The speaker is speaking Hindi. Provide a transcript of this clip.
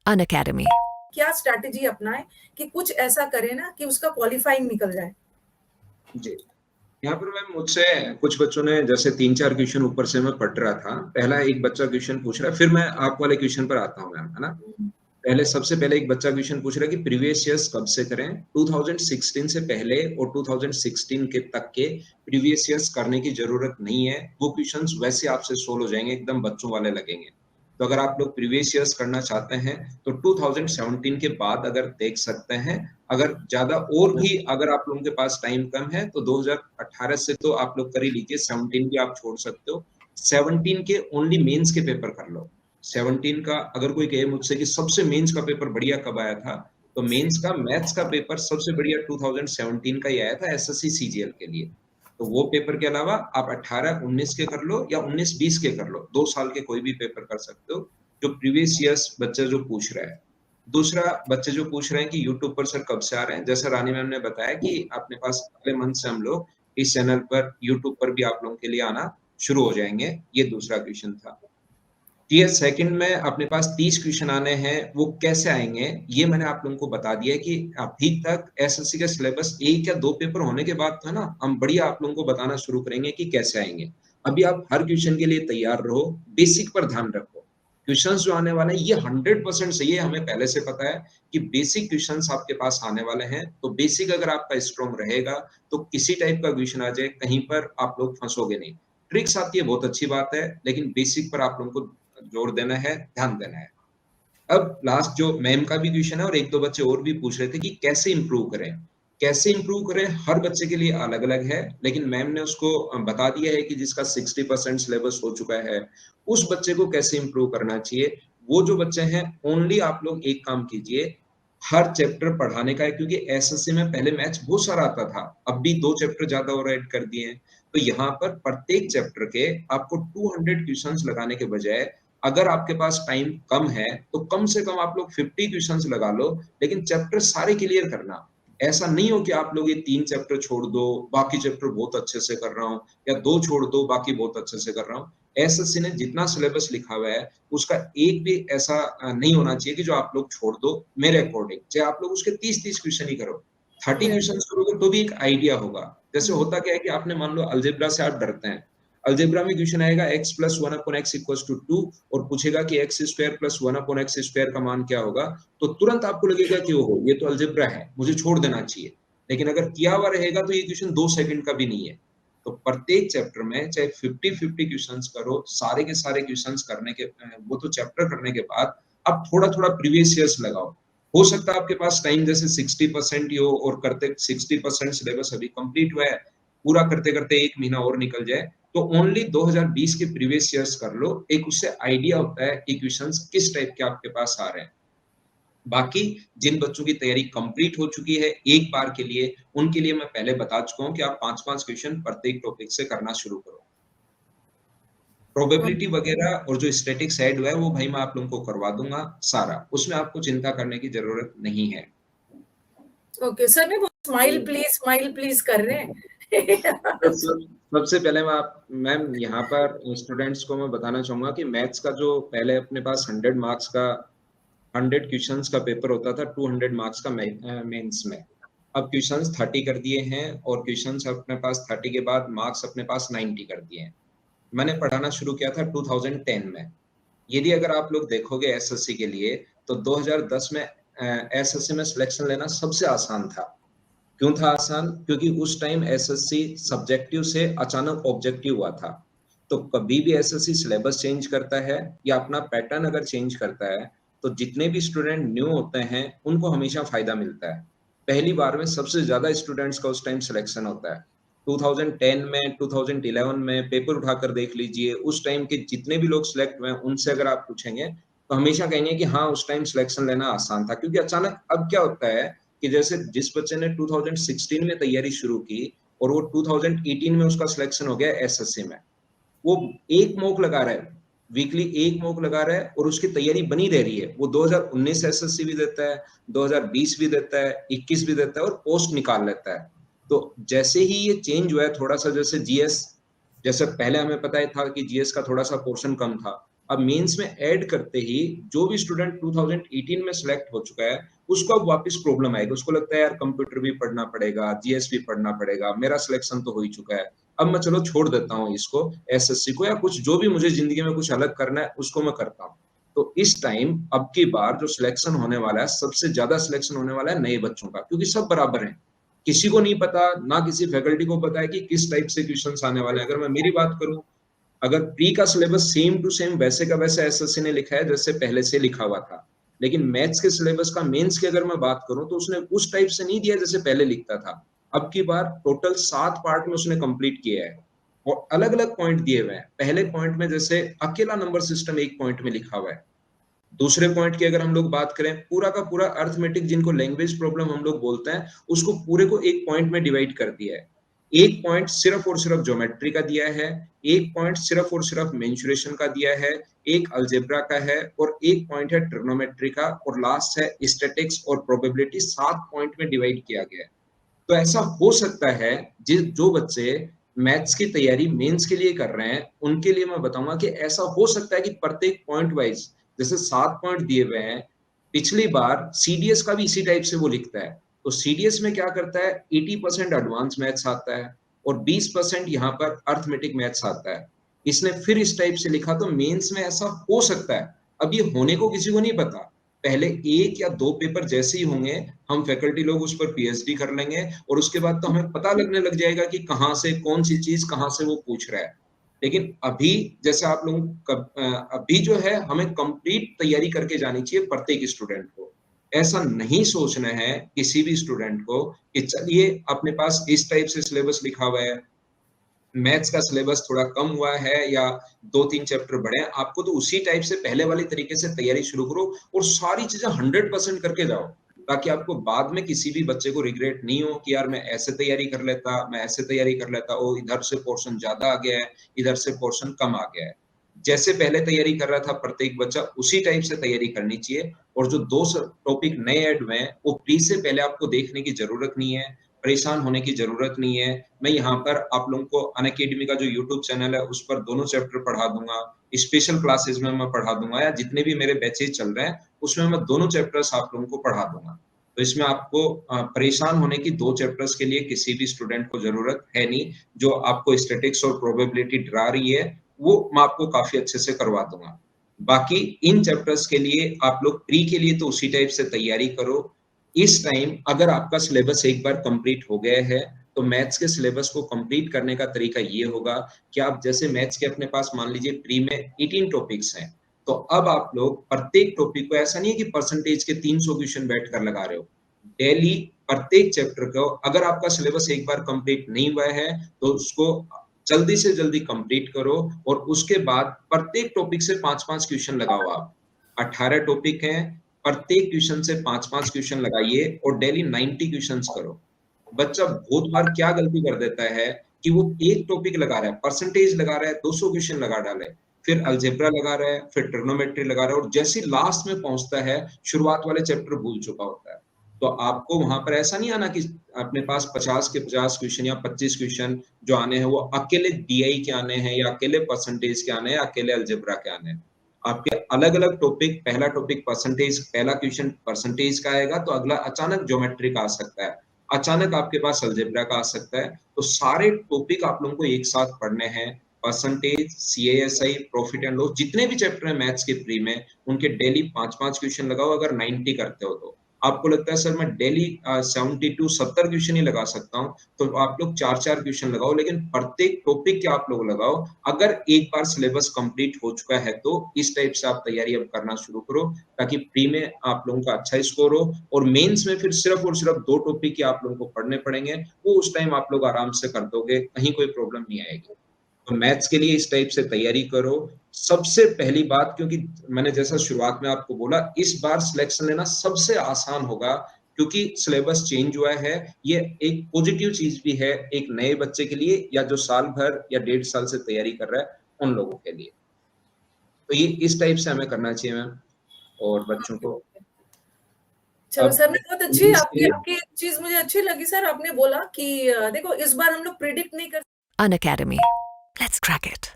Unacademy. क्या स्ट्रैटेजी अपनाएं कि कुछ ऐसा करें ना कि उसका क्वालिफाइंग निकल जाए। जी, यहाँ पर मैम मुझसे कुछ बच्चों ने जैसे 3-4 क्वेश्चन ऊपर से मैं पढ़ रहा था। पहला एक बच्चा क्वेश्चन पूछ रहा है, फिर मैं आप वाले क्वेश्चन पर आता हूँ मैम, है ना? सबसे पहले एक बच्चा क्वेश्चन पूछ रहा है कि प्रीवियस ईयर्स कब से करें? 2016 से पहले और 2016 के तक के प्रीवियस ईयर्स करने की जरूरत नहीं है। वो क्वेश्चंस वैसे आपसे सोल्व हो जाएंगे, एकदम बच्चों वाले लगेंगे। तो अगर आप लोग प्रीवियस ईयर्स करना चाहते हैं तो 2017 के बाद अगर देख सकते हैं। अगर ज्यादा और भी अगर आप लोगों के पास टाइम कम है तो 2018 से तो आप लोग कर ही लीजिए, 17 भी आप छोड़ सकते हो। 17 के ओनली मेंस के पेपर कर लो। 17 का अगर कोई कहे मुझसे कि सबसे मेंस का पेपर बढ़िया कब आया था, तो मेंस का मैथ्स का पेपर सबसे बढ़िया 2017 का ही आया था एसएससी सीजीएल के लिए। तो वो पेपर के अलावा आप 18-19 के कर लो या 19-20 के कर लो, 2 साल के कोई भी पेपर कर सकते हो, जो प्रीवियस ईयर्स बच्चे जो पूछ रहे हैं। दूसरा, बच्चे जो पूछ रहे हैं कि यूट्यूब पर सर कब से आ रहे हैं, जैसा रानी मैम ने बताया कि अपने पास अगले मंथ से हम लोग इस चैनल पर यूट्यूब पर भी आप लोगों के लिए आना शुरू हो जाएंगे। ये दूसरा क्वेश्चन था। टीयर सेकंड में अपने पास 30 क्वेश्चन आने हैं, वो कैसे आएंगे ये मैंने आप लोगों को बता दिया कि अभी तक एसएससी का सिलेबस 1 या 2 पेपर होने के बाद था ना, हम बढ़िया आप लोगों को बताना शुरू करेंगे कि कैसे आएंगे। अभी आप हर क्वेश्चन के लिए तैयार रहो, बेसिक पर ध्यान रखो। क्वेश्चंस जो आने वाले हैं ये 100% सही है, हमें पहले से पता है कि बेसिक क्वेश्चंस आपके पास आने वाले हैं। तो बेसिक अगर आपका स्ट्रॉन्ग रहेगा तो किसी टाइप का क्वेश्चन आ जाए, कहीं पर आप लोग फंसोगे नहीं। ट्रिक्स आती है, बहुत अच्छी बात है, लेकिन बेसिक पर आप लोगों को जोर देना है, ध्यान देना है। अब लास्ट जो मैम का भी क्वेश्चन है और 1-2 बच्चे और भी पूछ रहे थे कि कैसे इंप्रूव करें। कैसे इंप्रूव करें हर बच्चे के लिए अलग-अलग है, लेकिन मैम ने उसको बता दिया है कि जिसका 60% सिलेबस हो चुका है, उस बच्चे को कैसे इंप्रूव करना चाहिए। वो जो बच्चे हैं ओनली आप लोग एक काम कीजिए, हर चैप्टर पढ़ाने का है, क्योंकि एसएससी में पहले मैथ्स बहुत सारा आता था, अब भी 2 चैप्टर ज्यादा और ऐड कर दिए हैं। तो यहाँ पर प्रत्येक चैप्टर के आपको 200 क्वेश्चंस लगाने के बजाय अगर आपके पास टाइम कम है तो कम से कम आप लोग 50 क्वेश्चंस लगा लो, लेकिन चैप्टर सारे क्लियर करना। ऐसा नहीं हो कि आप लोग ये 3 चैप्टर छोड़ दो, बाकी चैप्टर बहुत अच्छे से कर रहा हूँ, या 2 छोड़ दो, बाकी बहुत अच्छे से कर रहा हूँ। एसएससी ने जितना सिलेबस लिखा हुआ है उसका एक भी ऐसा नहीं होना चाहिए कि जो आप लोग छोड़ दो। मेरे अकॉर्डिंग चाहे आप लोग उसके 30-30 क्वेश्चन ही करो, 30 क्वेश्चन करोगे तो भी एक आइडिया होगा। जैसे होता क्या है कि आपने मान लो अलजेब्रा से आप डरते हैं, अलजेब्रा में क्वेश्चन आएगा x + 1/x = 2 और पूछेगा कि x² + 1/x² का मान क्या होगा, तो तुरंत आपको लगेगा कि ओहो ये तो अलजेब्रा है, मुझे छोड़ देना चाहिए। लेकिन अगर किया हुआ रहेगा तो ये क्वेश्चन 2 सेकंड का भी नहीं है। तो प्रत्येक चैप्टर में चाहे 50-50 क्वेश्चंस करो, सारे के सारे क्वेश्चंस करने के वो तो चैप्टर करने के बाद अब थोड़ा-थोड़ा प्रीवियस ईयर्स लगाओ। हो सकता है आपके पास टाइम जैसे 60% ही हो और करते 60% सिलेबस अभी कंप्लीट हुआ है, पूरा करते-करते 1 महीना और निकल जाए, तो ओनली 2020 के प्रीवियस ईयर्स कर लो। एक उससे आइडिया होता है कि क्वेश्चंस किस टाइप के आपके पास आ रहे हैं। बाकी जिन बच्चों की तैयारी कंप्लीट हो चुकी है एक बार के लिए, उनके लिए मैं पहले बता चुका हूँ कि आप 5-5 क्वेश्चन प्रत्येक टॉपिक से करना शुरू करो। प्रोबेबिलिटी वगैरह और जो स्टैटिक्स ऐड हुआ है वो भाई मैं आप लोगों को करवा दूंगा सारा, उसमें आपको चिंता करने की जरूरत नहीं है। ओके सर, मैं स्माइल प्लीज कर रहे हैं। तो सबसे पहले मैम यहाँ पर स्टूडेंट्स को मैं बताना चाहूंगा कि मैथ्स का जो पहले अपने पास 100 मार्क्स का 100 क्वेश्चंस का पेपर होता था, 200 मार्क्स का मेंस में। अब क्वेश्चंस 30 कर दिए हैं और क्वेश्चंस अपने पास 30 के बाद मार्क्स अपने पास 90 कर दिए हैं। मैंने पढ़ाना शुरू किया था 2010 में। यदि अगर आप लोग देखोगे एसएससी के लिए तो 2010 में एसएससी में सिलेक्शन लेना सबसे आसान था। क्यों था आसान? क्योंकि उस टाइम एसएससी सब्जेक्टिव से अचानक ऑब्जेक्टिव हुआ था। तो कभी भी एसएससी सिलेबस चेंज करता है या अपना पैटर्न अगर चेंज करता है तो जितने भी स्टूडेंट न्यू होते हैं उनको हमेशा फायदा मिलता है। पहली बार में सबसे ज्यादा स्टूडेंट्स का उस टाइम सिलेक्शन होता है। 2010 में 2011 में पेपर उठाकर देख लीजिए, उस टाइम के जितने भी लोग सिलेक्ट हुए हैं उनसे अगर आप पूछेंगे तो हमेशा कहेंगे कि हाँ उस टाइम सिलेक्शन लेना आसान था। क्योंकि अचानक अब क्या होता है कि जैसे जिस बच्चे ने 2016 में तैयारी शुरू की और वो 2018 में उसका सिलेक्शन हो गया एसएससी में, वो एक मॉक लगा रहा है, वीकली एक मॉक लगा रहा है और उसकी तैयारी बनी रह रही है। वो 2019 एसएससी भी देता है, 2020 भी देता है, 21 भी देता है और पोस्ट निकाल लेता है। तो जैसे ही ये चेंज हुआ है थोड़ा सा, जैसे जीएस, जैसे पहले हमें पता था कि जीएस का थोड़ा सा पोर्शन कम था, अब मेंस में ऐड करते ही जो भी स्टूडेंट 2018 में सिलेक्ट हो चुका है, उसको अब वापस प्रॉब्लम आएगी। उसको लगता है यार कंप्यूटर भी पढ़ना पड़ेगा, जीएस भी पढ़ना पड़ेगा, मेरा सिलेक्शन तो हो ही चुका है। अब मैं चलो छोड़ देता हूँ इसको, एसएससी को, या कुछ जो भी मुझे ज़िंदगी में कुछ अलग करना है, उसको मैं करता हूँ। तो इस टाइम अब की बार जो सिलेक्शन होने वाला है, सबसे ज़्यादा सिलेक्शन होने वाला है नए बच्चों का, क्योंकि सब बराबर हैं। किसी को नहीं पता, ना किसी फैकल्टी को पता है कि किस टाइप से क्वेश्चंस आने वाले हैं। अगर मैं मेरी बात करूँ, अगर प्री का सिलेबस सेम टू सेम वैसे का वैसा एसएससी ने लिखा है जैसे पहले से लिखा हुआ था, लेकिन मैथ्स के सिलेबस का मेंस की अगर मैं बात करूं तो उसने उस टाइप से नहीं दिया जैसे पहले लिखता था। अब की बार टोटल 7 पार्ट में उसने कंप्लीट किया है और अलग-अलग पॉइंट दिए हुए हैं। पहले पॉइंट में जैसे अकेला नंबर सिस्टम एक पॉइंट में लिखा हुआ है। दूसरे पॉइंट की अगर हम लोग बात करें, पूरा का पूरा अरिथमेटिक जिनको लैंग्वेज प्रॉब्लम हम लोग बोलते हैं, उसको पूरे को एक पॉइंट में डिवाइड कर दिया है। एक पॉइंट सिर्फ और सिर्फ ज्योमेट्री का दिया है, एक पॉइंट सिर्फ और सिर्फ मेंसुरेशन का दिया है, एक अलजेब्रा का है और एक पॉइंट है ट्रिग्नोमेट्री का और लास्ट है स्टैटिस्टिक्स और प्रोबेबिलिटी। 7 पॉइंट में डिवाइड किया गया है। तो ऐसा हो सकता है जो बच्चे मैथ्स की तैयारी मेंस के लिए कर रहे हैं, उनके लिए मैं बताऊंगा कि ऐसा हो सकता है कि प्रत्येक पॉइंट वाइज जैसे 7 पॉइंट दिए हुए हैं, पिछली बार सीडीएस का भी इसी टाइप से वो लिखता है। तो सीडीएस में क्या करता है, 80% एडवांस मैथ्स आता है और 20% यहाँ पर अर्थमेटिक मैथ्स आता है। इसने फिर इस टाइप से लिखा, तो मेंस में ऐसा हो सकता है। अब ये होने को किसी को नहीं पता, पहले 1 या 2 पेपर जैसे ही होंगे, हम फैकल्टी लोग उस पर पीएचडी कर लेंगे और उसके बाद तो हमें पता लगने लग जाएगा कि कहाँ से कौन-सी चीज़ कहाँ से वो पूछ रहा है। लेकिन अभी जैसे आप लोग अभी जो है हमें कंप्लीट तैयारी करके जानी चाहिए प्रत्येक स्टूडेंट को। ऐसा नहीं सोचना है किसी भी स्टूडेंट को कि चलिए अपने पास इस टाइप से सिलेबस लिखा हुआ है, मैथ्स का सिलेबस थोड़ा कम हुआ है या 2-3 चैप्टर बढ़े हैं, आपको तो उसी टाइप से पहले वाली तरीके से तैयारी शुरू करो और सारी चीज़ें 100% करके जाओ, ताकि आपको बाद में किसी भी बच्चे को रिग्रेट नहीं हो कि यार मैं ऐसे तैयारी कर लेता, मैं ऐसे तैयारी कर लेता, ओह! इधर से पोर्शन ज़्यादा आ गया है, इधर से पोर्शन कम आ गया है। जैसे पहले तैयारी कर रहा था प्रत्येक बच्चा, उसी टाइप से तैयारी करनी चाहिए और जो 2 टॉपिक नए ऐड हुए हैं, वो प्री से पहले आपको देखने की ज़रूरत नहीं है, परेशान होने की ज़रूरत नहीं है। मैं यहाँ पर आप लोगों को अनअकैडमी का जो यूट्यूब चैनल है, उस पर दोनों चैप्टर पढ़ा दूँगा। स्पेशल क्लासेस में मैं पढ़ा दूँगा या जितने भी मेरे बैचेज़ चल रहे हैं, उसमें मैं दोनों चैप्टर्स आप लोगों को पढ़ा दूँगा। तो इसमें आपको परेशान होने की 2 चैप्टर्स के लिए किसी भी स्टूडेंट को ज़रूरत है नहीं। जो आपको स्टैटिस्टिक्स और प्रोबेबिलिटी डरा रही है, वो मैं आपको काफ़ी अच्छे से करवा दूँगा। बाकी इन चैप्टर्स के लिए आप लोग प्री के लिए तो उसी टाइप से तैयारी करो। इस टाइम अगर आपका सिलेबस एक बार कंप्लीट हो गया है, तो मैथ्स के सिलेबस को कंप्लीट करने का तरीका ये होगा कि आप जैसे मैथ्स के अपने पास मान लीजिए प्री में 18 टॉपिक्स हैं, तो अब आप लोग प्रत्येक टॉपिक को ऐसा नहीं है कि परसेंटेज के 300 क्वेश्चन बैठकर लगा रहे हो। डेली प्रत्येक चैप्टर को अगर आपका सिलेबस एक बार कंप्लीट नहीं हुआ है, तो उसको जल्दी से जल्दी कंप्लीट करो और उसके बाद प्रत्येक टॉपिक से 5-5 क्वेश्चन लगाओ आप। 18 टॉपिक हैं, प्रत्येक क्वेश्चन से 5-5 क्वेश्चन लगाइए और डेली 90 क्वेश्चंस करो। बच्चा बहुत बार क्या गलती कर देता है कि वो एक टॉपिक लगा रहा है, परसेंटेज लगा रहा है, 200 क्वेश्चन लगा डाले, फिर अलजेब्रा लगा रहा है, फिर ट्रिग्नोमेट्री लगा रहा है और जैसे ही लास्ट में पहुँचता है, शुरुआत वाले चैप्टर भूल चुका होता है। तो आपको वहाँ पर ऐसा नहीं आना कि अपने पास 50 के 50 क्वेश्चन या 25 क्वेश्चन जो आने हैं, वो अकेले डीआई के आने हैं या अकेले परसेंटेज के आने हैं या अकेले अलजेब्रा के आने हैं। आपके अलग-अलग टॉपिक, पहला टॉपिक परसेंटेज, पहला क्वेश्चन परसेंटेज का आएगा, तो अगला अचानक ज्योमेट्री का आ सकता है। अचानक आपके पास अलजेब्रा का आ सकता है, तो सारे टॉपिक आप लोगों को एक साथ पढ़ने हैं। परसेंटेज, सीएएसआई, प्रॉफिट एंड लॉस जितने भी चैप्टर हैं मैथ्स के प्री में, उनके डेली 5-5 क्वेश्चन लगाओ अगर 90 करते हो तो। आपको लगता है सर मैं डेली 70 टू 70 क्वेश्चन ही लगा सकता हूँ, तो आप लोग 4-4 क्वेश्चन लगाओ, लेकिन प्रत्येक टॉपिक के आप लोग लगाओ। अगर एक बार सिलेबस कंप्लीट हो चुका है, तो इस टाइप से आप तैयारी अब करना शुरू करो, ताकि प्री में आप लोगों का अच्छा स्कोर हो और मेंस में फिर सिर्फ और सिर्फ 2 टॉपिक ही आप लोगों को पढ़ने पड़ेंगे, वो उस टाइम आप लोग आराम से कर दोगे, कहीं कोई प्रॉब्लम नहीं आएगी। तो मैथ्स के लिए इस टाइप से तैयारी करो। सबसे पहली बात, क्योंकि मैंने जैसा शुरुआत में आपको बोला, इस बार सिलेक्शन लेना सबसे आसान होगा क्योंकि सिलेबस चेंज हुआ है। ये एक पॉजिटिव चीज़ भी है एक नए बच्चे के लिए या जो साल भर या 1.5 साल से तैयारी कर रहा है, उन लोगों के लिए। तो ये इस टाइप से हमें करना चाहिए मैम और बच्चों को। चलो अब सर ने बहुत अच्छी मेंस के आपकी लिए आपकी एक चीज़ मुझे अच्छी लगी सर, आपने बोला कि देखो इस बार हम लोग प्रिडिक्ट नहीं कर An Academy. Let's crack it.